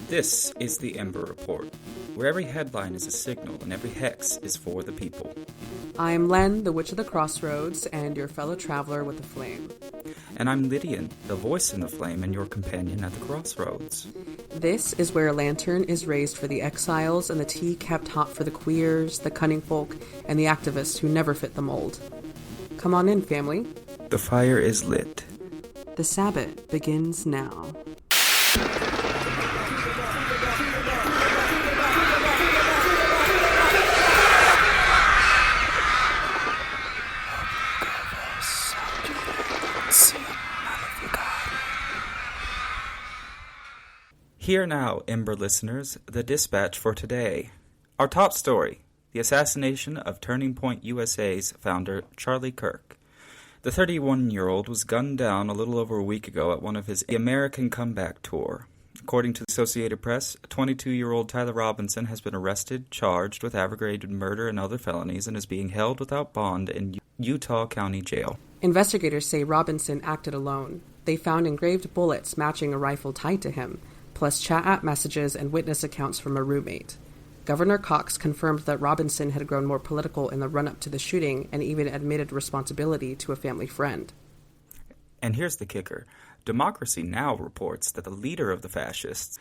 This is the Ember Report, where every headline is a signal and every hex is for the people. I'm Len, the Witch of the Crossroads, and your fellow traveler with the flame. And I'm Lydian, the voice in the flame and your companion at the crossroads. This is where a lantern is raised for the exiles and the tea kept hot for the queers, the cunning folk, and the activists who never fit the mold. Come on in, family. The fire is lit. The Sabbath begins now. Here now, Ember listeners, the dispatch for today. Our top story, the assassination of Turning Point USA's founder, Charlie Kirk. The 31-year-old was gunned down a little over a week ago at one of his American Comeback tour. According to the Associated Press, 22-year-old Tyler Robinson has been arrested, charged with aggravated murder and other felonies, and is being held without bond in Utah County Jail. Investigators say Robinson acted alone. They found engraved bullets matching a rifle tied to him, plus chat app messages and witness accounts from a roommate. Governor Cox confirmed that Robinson had grown more political in the run-up to the shooting and even admitted responsibility to a family friend. And here's the kicker. Democracy Now! Reports that the leader of the fascists,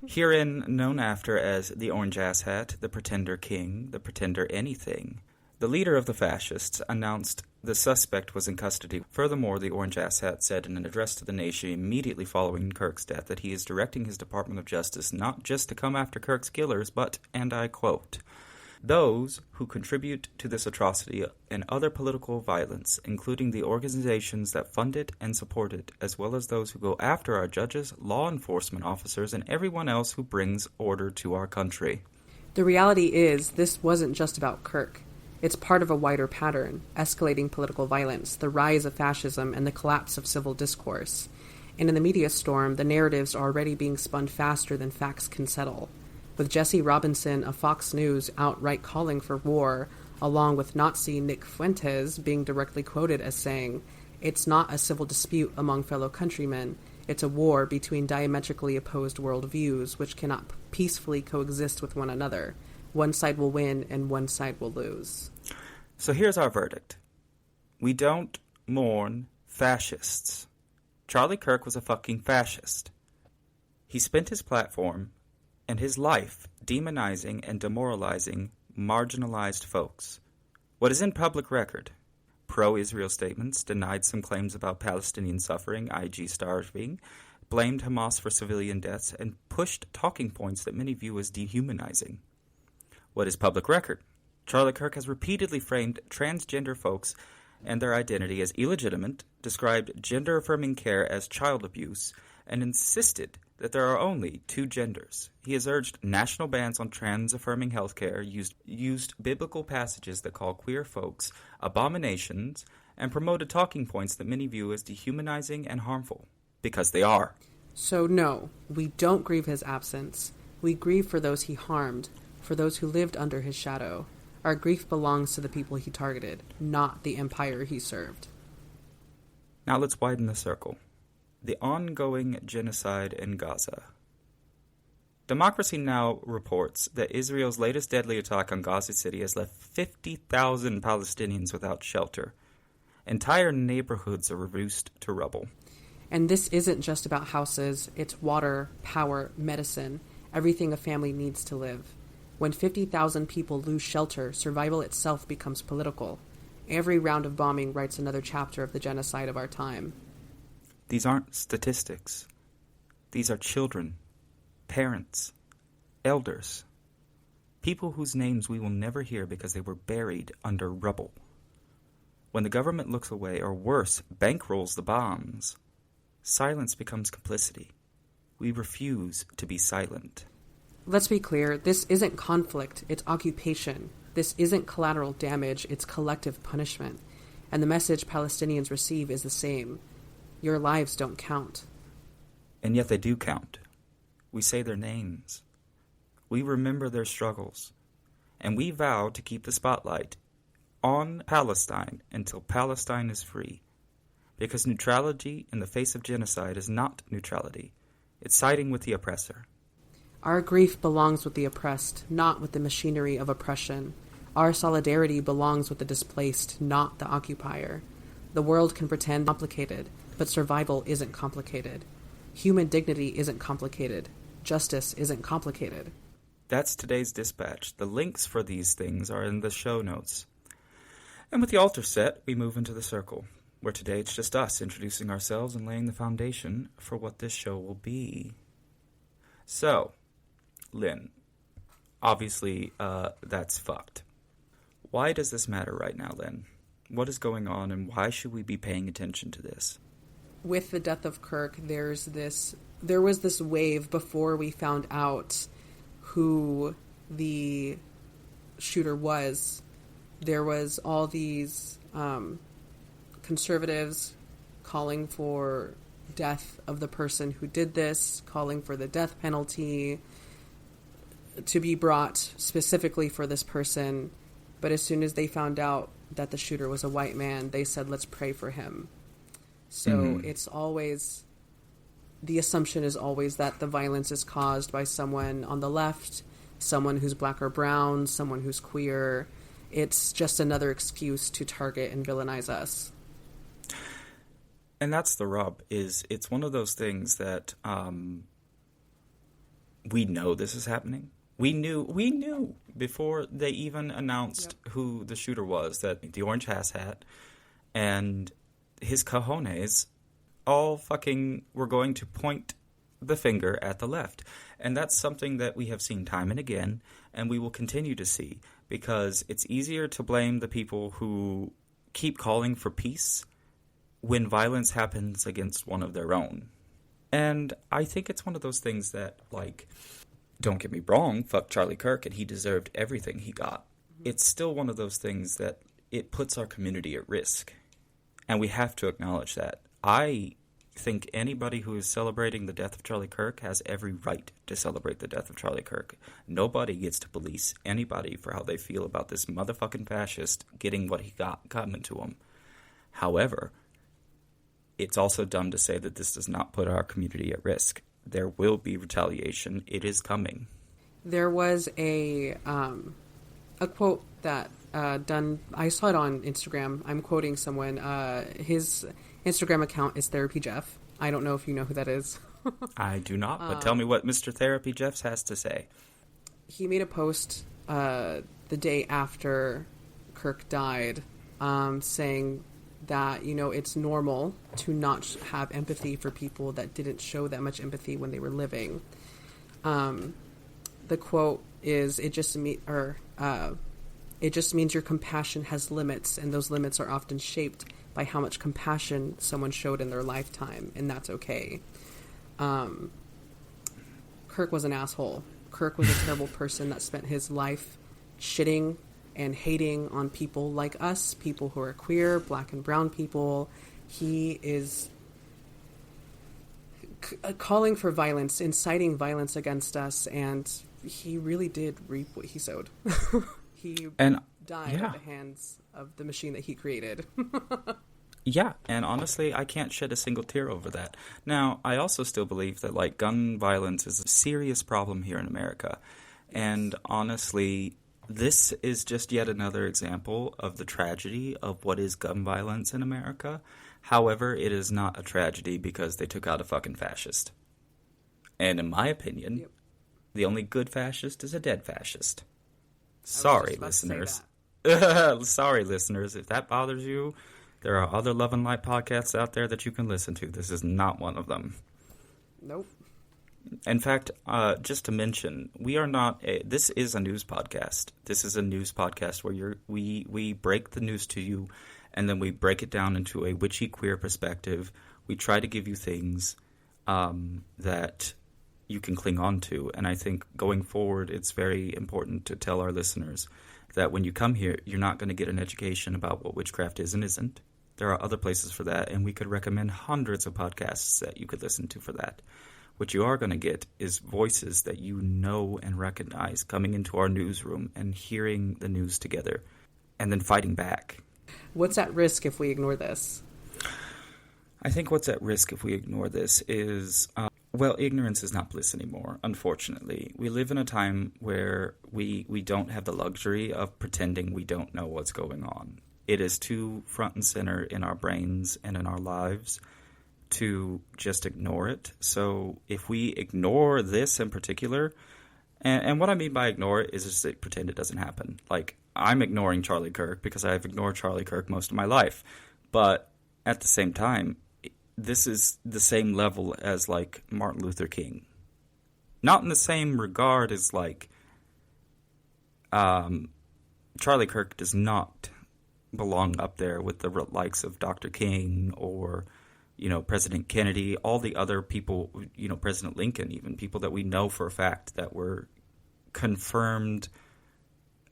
herein known after as the Orange Asshat, the Pretender King, the Pretender Anything, the leader of the fascists announced the suspect was in custody. Furthermore, the Orange Asshat said in an address to the nation immediately following Kirk's death that he is directing his Department of Justice not just to come after Kirk's killers, but, and I quote, those who contribute to this atrocity and other political violence, including the organizations that fund it and support it, as well as those who go after our judges, law enforcement officers, and everyone else who brings order to our country. The reality is, this wasn't just about Kirk. It's part of a wider pattern, escalating political violence, the rise of fascism, and the collapse of civil discourse. And in the media storm, the narratives are already being spun faster than facts can settle. With Jesse Robinson of Fox News outright calling for war, along with Nazi Nick Fuentes being directly quoted as saying, "It's not a civil dispute among fellow countrymen, it's a war between diametrically opposed worldviews which cannot peacefully coexist with one another. One side will win and one side will lose." So here's our verdict. We don't mourn fascists. Charlie Kirk was a fucking fascist. He spent his platform and his life demonizing and demoralizing marginalized folks. What is in public record? Pro-Israel statements, denied some claims about Palestinian suffering, i.e. starving, blamed Hamas for civilian deaths, and pushed talking points that many view as dehumanizing. What is public record? Charlie Kirk has repeatedly framed transgender folks and their identity as illegitimate, described gender-affirming care as child abuse, and insisted that there are only two genders. He has urged national bans on trans-affirming healthcare, used biblical passages that call queer folks abominations, and promoted talking points that many view as dehumanizing and harmful. Because they are. So no, we don't grieve his absence. We grieve for those he harmed, for those who lived under his shadow. Our grief belongs to the people he targeted, not the empire he served. Now let's widen the circle. The ongoing genocide in Gaza. Democracy Now! Reports that Israel's latest deadly attack on Gaza City has left 50,000 Palestinians without shelter. Entire neighborhoods are reduced to rubble. And this isn't just about houses, it's water, power, medicine, everything a family needs to live. When 50,000 people lose shelter, survival itself becomes political. Every round of bombing writes another chapter of the genocide of our time. These aren't statistics. These are children, parents, elders, people whose names we will never hear because they were buried under rubble. When the government looks away, or worse, bankrolls the bombs, silence becomes complicity. We refuse to be silent. Let's be clear, this isn't conflict, it's occupation. This isn't collateral damage, it's collective punishment. And the message Palestinians receive is the same. Your lives don't count. And yet they do count. We say their names. We remember their struggles. And we vow to keep the spotlight on Palestine until Palestine is free. Because neutrality in the face of genocide is not neutrality. It's siding with the oppressor. Our grief belongs with the oppressed, not with the machinery of oppression. Our solidarity belongs with the displaced, not the occupier. The world can pretend complicated, but survival isn't complicated. Human dignity isn't complicated. Justice isn't complicated. That's today's dispatch. The links for these things are in the show notes. And with the altar set, we move into the circle, where today it's just us introducing ourselves and laying the foundation for what this show will be. So, Lynn, obviously, that's fucked. Why does this matter right now, Lynn? What is going on, and why should we be paying attention to this? With the death of Kirk, there was this wave before we found out who the shooter was. There was all these conservatives calling for death of the person who did this, calling for the death penalty to be brought specifically for this person. But as soon as they found out that the shooter was a white man, they said, let's pray for him. So it's always, the assumption is always that the violence is caused by someone on the left, someone who's black or brown, someone who's queer. It's just another excuse to target and villainize us. And that's the rub, is it's one of those things that we know this is happening. We knew before they even announced who the shooter was, that the orange hat and his cojones all fucking were going to point the finger at the left. And that's something that we have seen time and again, and we will continue to see, because it's easier to blame the people who keep calling for peace when violence happens against one of their own. And I think it's one of those things that, like, don't get me wrong, fuck Charlie Kirk, and he deserved everything he got. It's still one of those things that it puts our community at risk. And we have to acknowledge that. I think anybody who is celebrating the death of Charlie Kirk has every right to celebrate the death of Charlie Kirk. Nobody gets to police anybody for how they feel about this motherfucking fascist getting what he got coming to him. However, it's also dumb to say that this does not put our community at risk. There will be retaliation. It is coming. There was a quote that I saw it on Instagram. I'm quoting someone. His Instagram account is Therapy Jeff. I don't know if you know who that is. I do not, but tell me what Mr. Therapy Jeff has to say. He made a post the day after Kirk died, saying that, it's normal to not have empathy for people that didn't show that much empathy when they were living. The quote is, it just means your compassion has limits, and those limits are often shaped by how much compassion someone showed in their lifetime, and that's okay. Kirk was an asshole. Kirk was a terrible person that spent his life shitting and hating on people like us, people who are queer, black and brown people. He is calling for violence, inciting violence against us, and he really did reap what he sowed. He died at the hands of the machine that he created. Yeah, and honestly, I can't shed a single tear over that. Now, I also still believe that, gun violence is a serious problem here in America. And honestly, this is just yet another example of the tragedy of what is gun violence in America. However, it is not a tragedy because they took out a fucking fascist. And in my opinion, the only good fascist is a dead fascist. Sorry, listeners. Sorry, listeners. If that bothers you, there are other Love and Light podcasts out there that you can listen to. This is not one of them. Nope. In fact, just to mention, this is a news podcast. This is a news podcast where we break the news to you, and then we break it down into a witchy queer perspective. We try to give you things that you can cling on to. And I think going forward, it's very important to tell our listeners that when you come here, you're not going to get an education about what witchcraft is and isn't. There are other places for that, and we could recommend hundreds of podcasts that you could listen to for that. What you are going to get is voices that you know and recognize coming into our newsroom and hearing the news together and then fighting back. What's at risk if we ignore this? I think what's at risk if we ignore this is, ignorance is not bliss anymore, unfortunately. We live in a time where we don't have the luxury of pretending we don't know what's going on. It is too front and center in our brains and in our lives to just ignore it. So if we ignore this in particular, and what I mean by ignore it is just to pretend it doesn't happen. Like, I'm ignoring Charlie Kirk because I've ignored Charlie Kirk most of my life. But at the same time, this is the same level as, like, Martin Luther King. Not in the same regard as, like, Charlie Kirk does not belong up there with the likes of Dr. King or, President Kennedy, all the other people, President Lincoln even, people that we know for a fact that were confirmed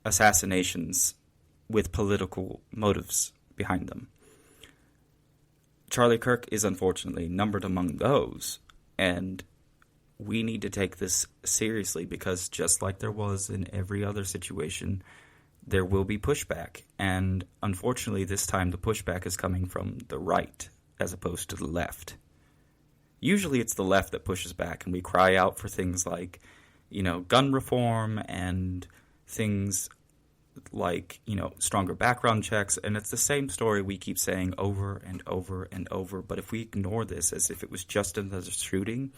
assassinations with political motives behind them. Charlie Kirk is unfortunately numbered among those, and we need to take this seriously because just like there was in every other situation, there will be pushback. And unfortunately, this time the pushback is coming from the right as opposed to the left. Usually it's the left that pushes back, and we cry out for things like, gun reform and things like, stronger background checks, and it's the same story we keep saying over and over and over. But if we ignore this as if it was just another shooting,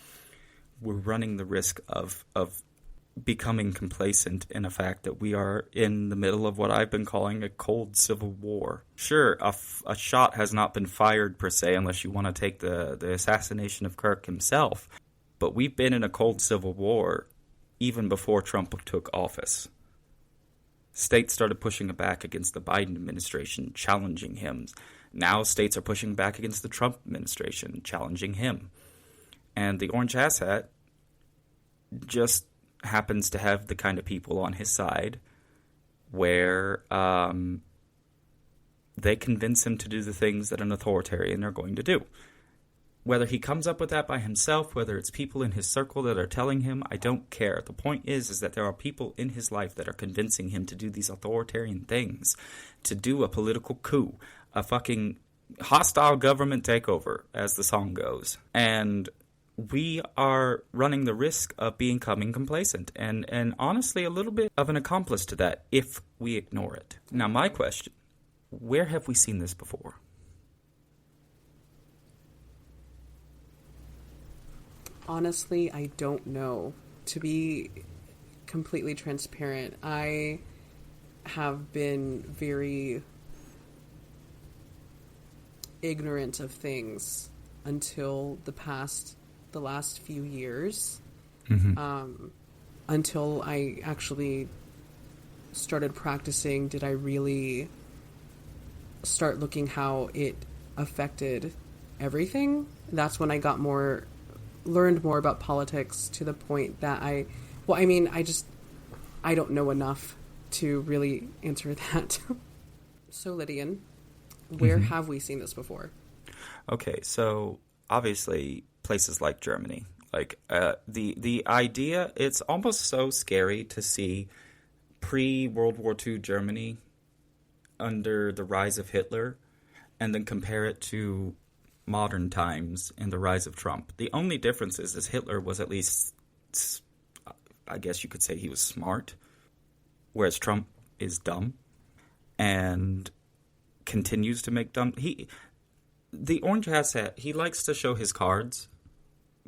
we're running the risk of becoming complacent in a fact that we are in the middle of what I've been calling a cold civil war. Sure, a shot has not been fired per se, unless you want to take the assassination of Kirk himself, but we've been in a cold civil war even before Trump took office. States started pushing back against the Biden administration, challenging him. Now states are pushing back against the Trump administration, challenging him. And the orange asshat just happens to have the kind of people on his side where they convince him to do the things that an authoritarian are going to do. Whether he comes up with that by himself, whether it's people in his circle that are telling him, I don't care. The point is that there are people in his life that are convincing him to do these authoritarian things, to do a political coup, a fucking hostile government takeover, as the song goes. And we are running the risk of becoming complacent and honestly a little bit of an accomplice to that if we ignore it. Now, my question, where have we seen this before? Honestly, I don't know. To be completely transparent, I have been very ignorant of things until the last few years. Mm-hmm. Until I actually started practicing, did I really start looking how it affected everything. That's when I learned more about politics to the point that I don't know enough to really answer that. So, Lydian, where have we seen this before? Okay, so obviously places like Germany, like the idea, it's almost so scary to see pre-World War II Germany under the rise of Hitler and then compare it to modern times and the rise of Trump. The only difference is Hitler was at least, I guess you could say he was smart, whereas Trump is dumb and continues to make dumb. The orange hat, he likes to show his cards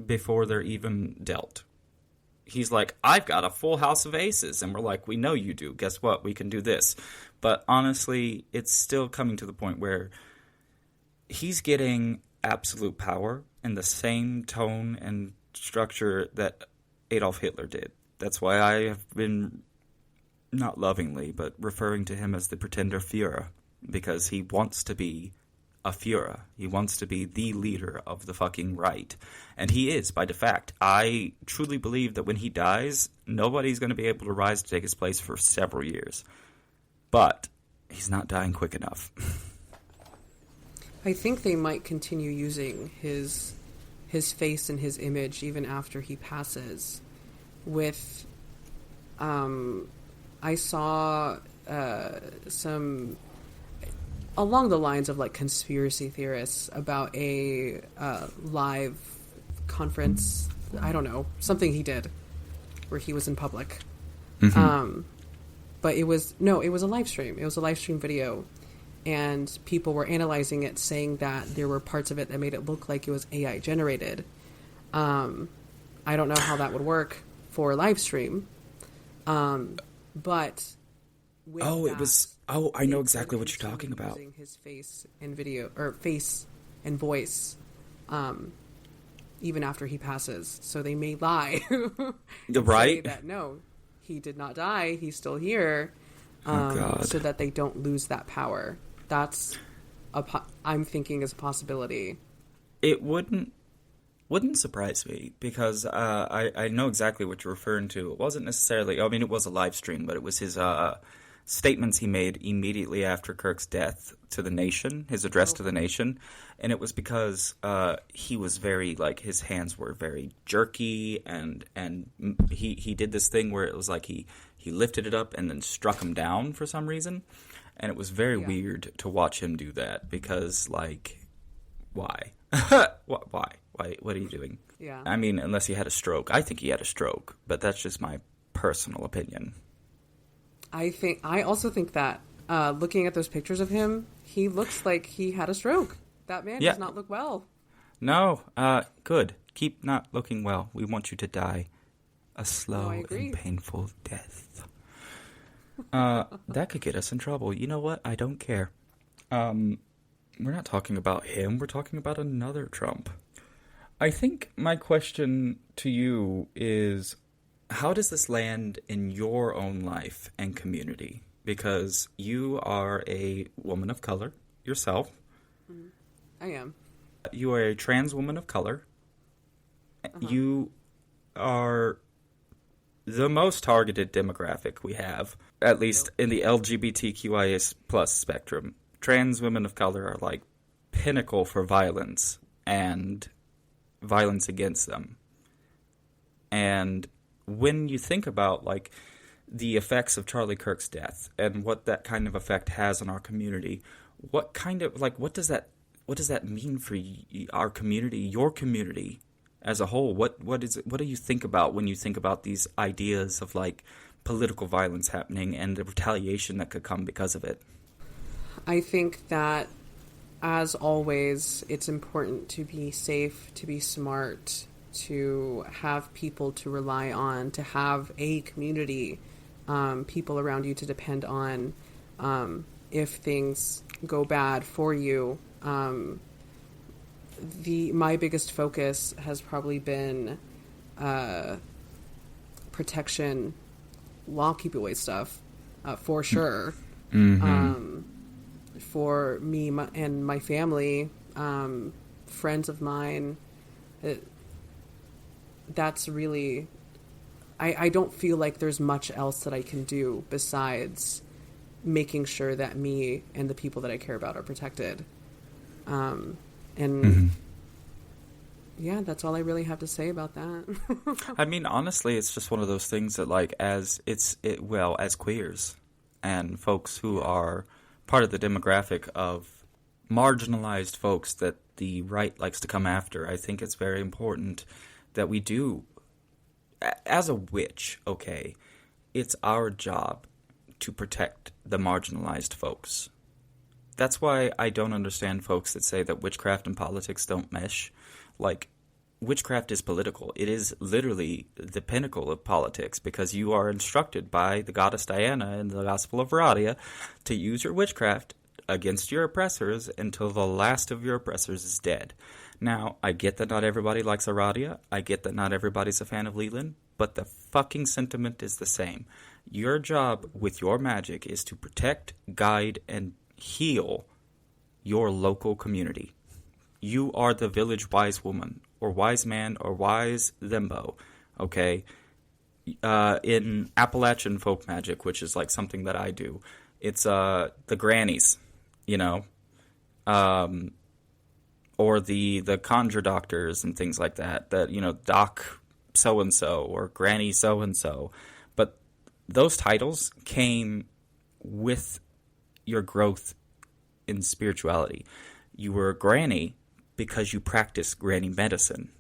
before they're even dealt. He's like, I've got a full house of aces. And we're like, we know you do. Guess what? We can do this. But honestly, it's still coming to the point where he's getting absolute power in the same tone and structure that Adolf Hitler did. That's why I have been, not lovingly, but referring to him as the pretender Führer, because he wants to be a Führer. He wants to be the leader of the fucking right. And he is, by de facto. I truly believe that when he dies, nobody's going to be able to rise to take his place for several years. But he's not dying quick enough. I think they might continue using his face and his image even after he passes. With, I saw some along the lines of like conspiracy theorists about a live conference. I don't know, something he did where he was in public. Mm-hmm. But it was a live stream. It was a live stream video. And people were analyzing it, saying that there were parts of it that made it look like it was AI generated. I don't know how that would work for a live stream. But I know exactly what you're talking about. Using his face and video, or face and voice, even after he passes. So they may lie. Right? Say that no, he did not die. He's still here. God. So that they don't lose that power. That's I'm thinking is a possibility. It wouldn't surprise me, because I know exactly what you're referring to. It wasn't necessarily, I mean, it was a live stream, but it was his statements he made immediately after Kirk's death to the nation, his address to the nation. And it was because he was very, like, his hands were very jerky, and he did this thing where it was like he lifted it up and then struck him down for some reason. And it was very weird to watch him do that, because, like, why? Why? What are you doing? Yeah. I mean, unless he had a stroke. I think he had a stroke, but that's just my personal opinion. I also think that looking at those pictures of him, he looks like he had a stroke. That man does not look well. No, good. Keep not looking well. We want you to die a slow and painful death. That could get us in trouble. You know what? I don't care. We're not talking about him. We're talking about another Trump. I think my question to you is, how does this land in your own life and community? Because you are a woman of color yourself. I am. You are a trans woman of color. Uh-huh. You are the most targeted demographic we have, at least in the LGBTQIA plus spectrum. Trans women of color are like pinnacle for violence and violence against them. And when you think about like the effects of Charlie Kirk's death and what that kind of effect has on our community, what does that mean for our community, your community as a whole? What do you think about when you think about these ideas of like political violence happening and the retaliation that could come because of it? I think that, as always, it's important to be safe, to be smart, to have people to rely on, to have a community, people around you to depend on if things go bad for you. My biggest focus has probably been protection, while keep away stuff, for sure. Mm-hmm. For me and my family, friends of mine, that's really, I don't feel like there's much else that I can do besides making sure that me and the people that I care about are protected. And mm-hmm. Yeah, that's all I really have to say about that. I mean, honestly, it's just one of those things that, like, as queers and folks who are part of the demographic of marginalized folks that the right likes to come after, I think it's very important that we do, as a witch, okay, it's our job to protect the marginalized folks. That's why I don't understand folks that say that witchcraft and politics don't mesh. Like, witchcraft is political. It is literally the pinnacle of politics, because you are instructed by the goddess Diana in the Gospel of Aradia to use your witchcraft against your oppressors until the last of your oppressors is dead. Now, I get that not everybody likes Aradia. I get that not everybody's a fan of Leland, but the fucking sentiment is the same. Your job with your magic is to protect, guide, and heal your local community. You are the village wise woman, or wise man, or wise thembo, okay? In Appalachian folk magic, which is like something that I do, it's the grannies, you know, or the conjure doctors and things like that, you know, doc so-and-so or granny so-and-so. But those titles came with your growth in spirituality. You were a granny because you practiced granny medicine.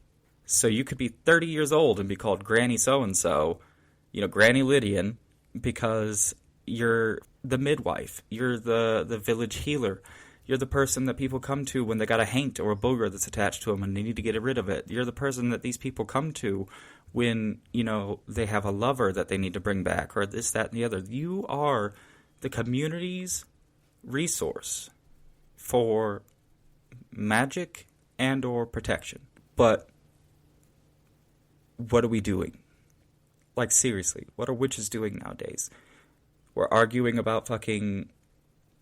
So you could be 30 years old and be called Granny so-and-so, you know, Granny Lydian, because you're the midwife. You're the village healer. You're the person that people come to when they got a haint or a booger that's attached to them and they need to get rid of it. You're the person that these people come to when, you know, they have a lover that they need to bring back, or this, that, and the other. You are the community's resource for magic and or protection. But what are we doing? Like, seriously, what are witches doing nowadays? We're arguing about fucking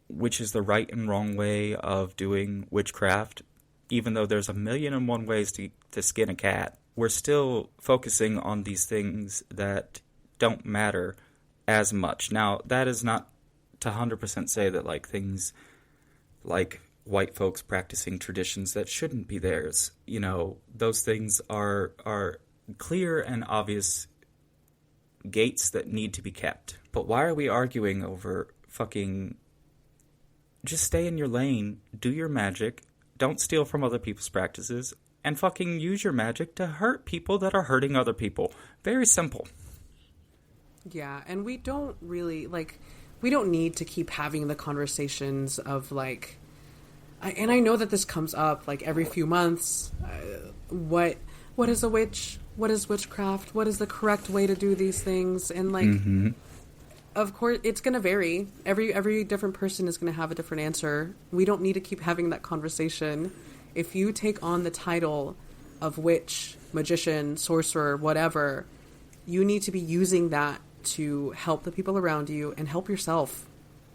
which is the right and wrong way of doing witchcraft, even though there's 1,000,001 ways to skin a cat. We're still focusing on these things that don't matter as much. Now, that is not to 100% say that, like, things like white folks practicing traditions that shouldn't be theirs, you know, those things are clear and obvious gates that need to be kept. But why are we arguing over fucking... Just stay in your lane, do your magic, don't steal from other people's practices, and fucking use your magic to hurt people that are hurting other people. Very simple. Yeah, and we don't really, like, we don't need to keep having the conversations of, like, and I know that this comes up, like, every few months. What is a witch? What is witchcraft? What is the correct way to do these things? And, like... Mm-hmm. Of course, it's going to vary. Every different person is going to have a different answer. We don't need to keep having that conversation. If you take on the title of witch, magician, sorcerer, whatever, you need to be using that to help the people around you and help yourself.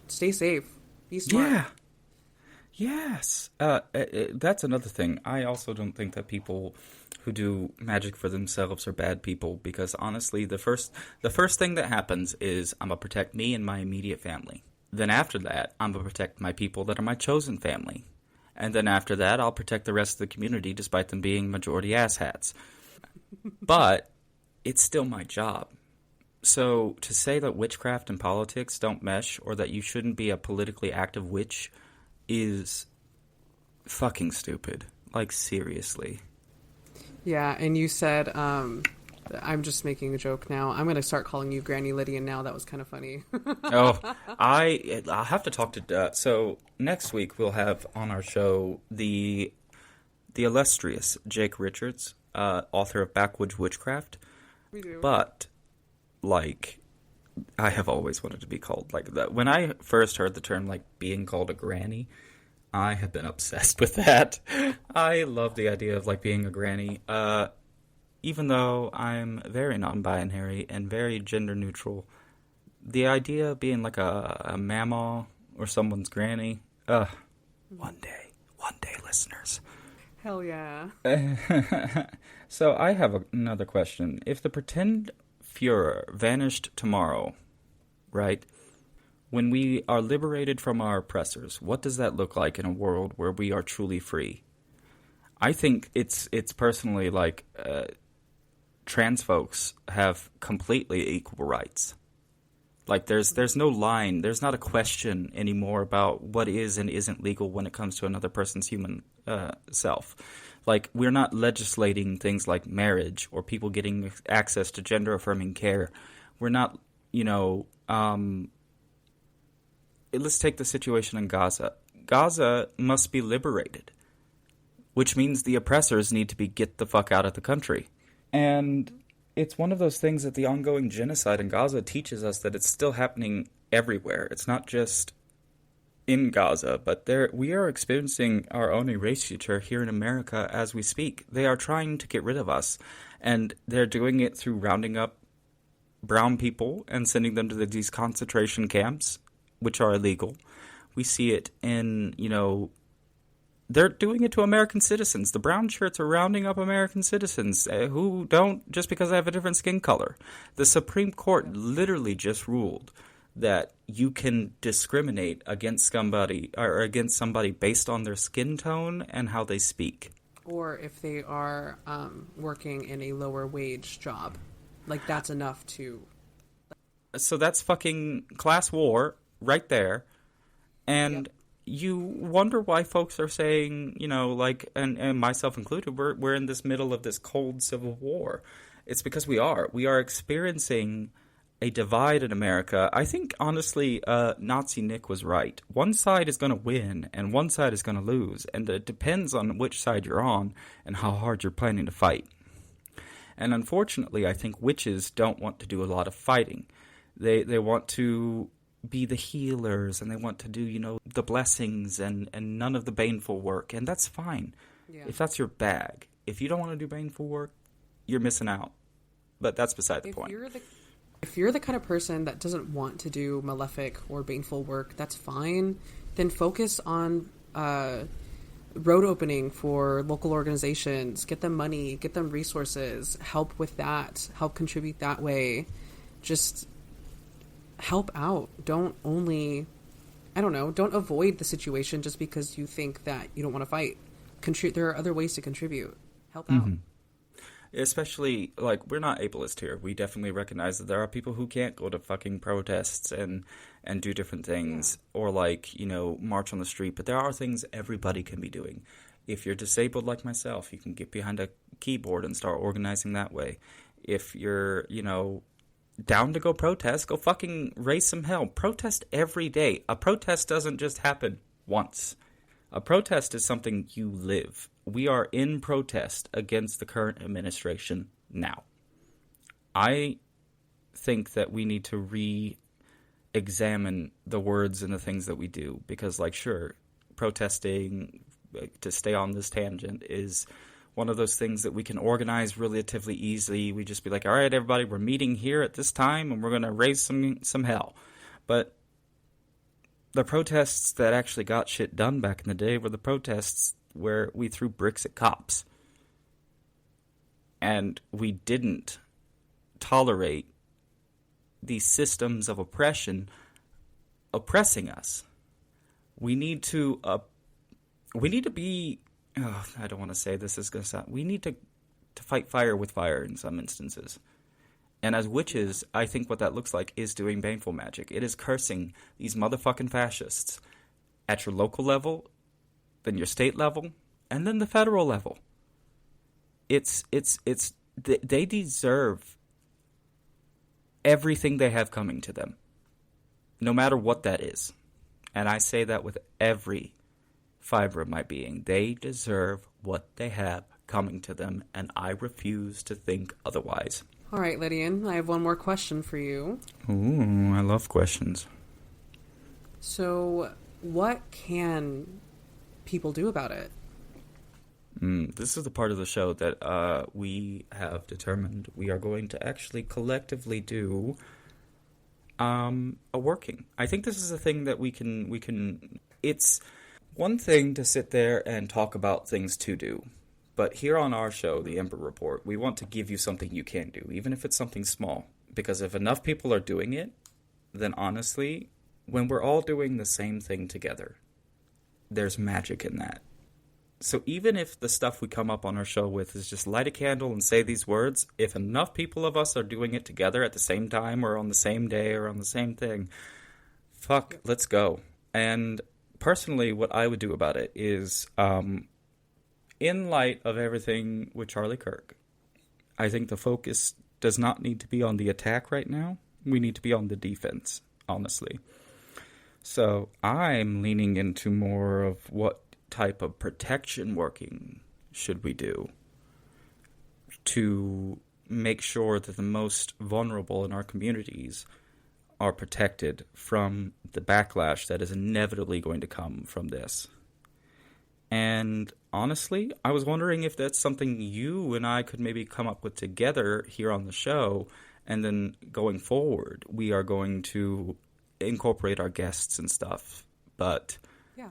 Stay safe. Be smart. Yeah. Yes. That's another thing. I also don't think that people who do magic for themselves are bad people, because honestly, the first thing that happens is I'm going to protect me and my immediate family. Then after that, I'm going to protect my people that are my chosen family. And then after that, I'll protect the rest of the community despite them being majority asshats. But it's still my job. So to say that witchcraft and politics don't mesh, or that you shouldn't be a politically active witch, is fucking stupid. Like, seriously. Yeah, and you said, I'm just making a joke now. I'm going to start calling you Granny Lydian now. That was kind of funny. Oh, I'll have to talk to... so next week we'll have on our show the illustrious Jake Richards, author of Backwoods Witchcraft. We do. But, like, I have always wanted to be called like that. When I first heard the term, like, being called a granny, I have been obsessed with that. I love the idea of, like, being a granny. Even though I'm very non-binary and very gender neutral, the idea of being like a mama or someone's granny, one day, listeners. Hell yeah. So I have another question. If the pretend Führer vanished tomorrow, right? When we are liberated from our oppressors, what does that look like in a world where we are truly free? I think it's personally like trans folks have completely equal rights. Like there's no line, there's not a question anymore about what is and isn't legal when it comes to another person's human self. Like, we're not legislating things like marriage or people getting access to gender-affirming care. We're not, let's take the situation in Gaza. Gaza must be liberated, which means the oppressors need to get the fuck out of the country. And it's one of those things that the ongoing genocide in Gaza teaches us, that it's still happening everywhere. It's not just in Gaza, but we are experiencing our own erasure here in America as we speak. They are trying to get rid of us, and they're doing it through rounding up brown people and sending them to these concentration camps, which are illegal. We see it in, They're doing it to American citizens. The brown shirts are rounding up American citizens who don't, just because they have a different skin color. The Supreme Court literally just ruled that you can discriminate against somebody based on their skin tone and how they speak. Or if they are working in a lower wage job. Like, that's enough to... So that's fucking class war right there. And... Yep. You wonder why folks are saying, you know, like, and myself included, we're in this middle of this cold civil war. It's because we are. We are experiencing a divide in America. I think, honestly, Nazi Nick was right. One side is going to win, and one side is going to lose. And it depends on which side you're on and how hard you're planning to fight. And unfortunately, I think witches don't want to do a lot of fighting. They want to be the healers, and they want to do, you know, the blessings and none of the baneful work, and that's fine. Yeah. If that's your bag. If you don't want to do baneful work, you're missing out. But that's beside the point. If you're the kind of person that doesn't want to do malefic or baneful work, that's fine. Then focus on road opening for local organizations. Get them money, get them resources, help with that, help contribute that way. Just help out. Don't avoid the situation just because you think that you don't want to fight. There are other ways to contribute. Help out. Especially, like, we're not ableist here. We definitely recognize that there are people who can't go to fucking protests and do different things, or, like, you know, march on the street. But there are things everybody can be doing. If you're disabled like myself, you can get behind a keyboard and start organizing that way. If you're, you know, down to go protest, go fucking raise some hell. Protest every day. A protest doesn't just happen once. A protest is something you live. We are in protest against the current administration now. I think that we need to re-examine the words and the things that we do, because, like, sure, protesting, to stay on this tangent, is one of those things that we can organize relatively easily. We just be like, all right, everybody, we're meeting here at this time, and we're going to raise some hell. But the protests that actually got shit done back in the day were the protests where we threw bricks at cops. And we didn't tolerate these systems of oppression oppressing us. We need to be... Oh, I don't want to say this is going to sound... We need to fight fire with fire in some instances. And as witches, I think what that looks like is doing baneful magic. It is cursing these motherfucking fascists at your local level, then your state level, and then the federal level. They deserve everything they have coming to them, no matter what that is. And I say that with every fiber of my being. They deserve what they have coming to them, and I refuse to think otherwise. All right, Lydian, I have one more question for you. Ooh, I love questions. So, what can people do about it? This is the part of the show that we have determined we are going to actually collectively do a working. I think this is a thing that we can. It's one thing to sit there and talk about things to do, but here on our show, the Ember Report, we want to give you something you can do, even if it's something small. Because if enough people are doing it, then honestly, when we're all doing the same thing together, there's magic in that. So even if the stuff we come up on our show with is just light a candle and say these words, if enough people of us are doing it together at the same time or on the same day or on the same thing, let's go. And personally, what I would do about it is, in light of everything with Charlie Kirk, I think the focus does not need to be on the attack right now. We need to be on the defense, honestly. So I'm leaning into more of what type of protection working should we do to make sure that the most vulnerable in our communities are protected from the backlash that is inevitably going to come from this. And honestly, I was wondering if that's something you and I could maybe come up with together here on the show, and then going forward, we are going to incorporate our guests and stuff. But yeah,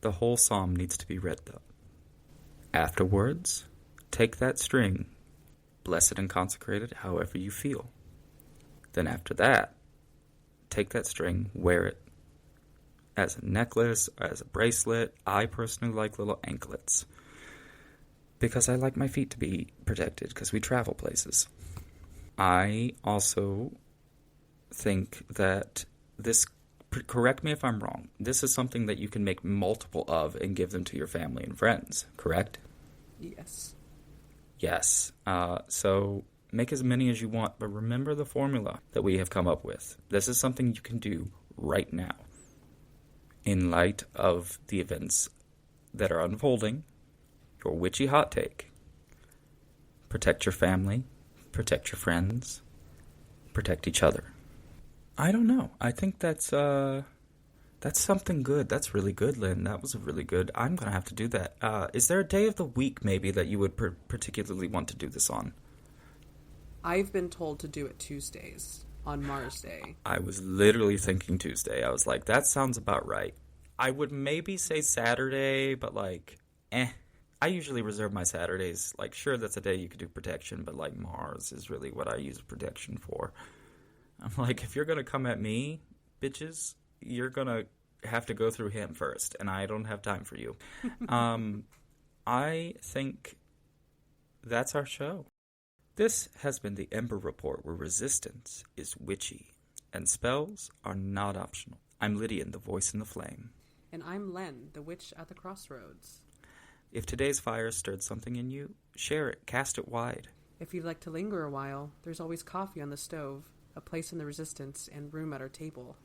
The whole psalm needs to be read, though. Afterwards, take that string, bless it and consecrate it however you feel. Then after that, take that string, wear it as a necklace, as a bracelet. I personally like little anklets because I like my feet to be protected because we travel places. I also think that this, correct me if I'm wrong, this is something that you can make multiple of and give them to your family and friends, correct? Yes. Yes. So make as many as you want, but remember the formula that we have come up with. This is something you can do right now. In light of the events that are unfolding, your witchy hot take: protect your family, protect your friends, protect each other. I don't know. I think that's something good. That's really good, Lynn. That was a really good. I'm going to have to do that. Is there a day of the week maybe that you would particularly want to do this on? I've been told to do it Tuesdays on Mars Day. I was literally thinking Tuesday. I was like, that sounds about right. I would maybe say Saturday, but like, I usually reserve my Saturdays. Like, sure, that's a day you could do protection, but like Mars is really what I use protection for. I'm like, if you're going to come at me, bitches, you're going to have to go through him first, and I don't have time for you. I think that's our show. This has been the Ember Report, where resistance is witchy, and spells are not optional. I'm Lydian, the voice in the flame. And I'm Len, the witch at the crossroads. If today's fire stirred something in you, share it, cast it wide. If you'd like to linger a while, there's always coffee on the stove, a place in the resistance, and room at our table.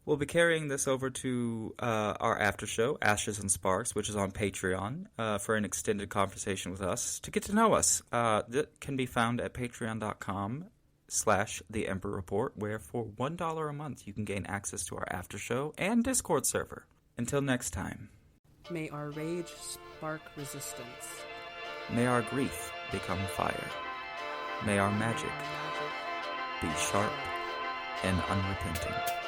We'll be carrying this over to our after show, Ashes and Sparks, which is on Patreon, for an extended conversation with us, to get to know us. That can be found at patreon.com/The Ember Report, where for $1 a month you can gain access to our after show and Discord server. Until next time. May our rage spark resistance. May our grief become fire. May our magic be sharp and unrepentant.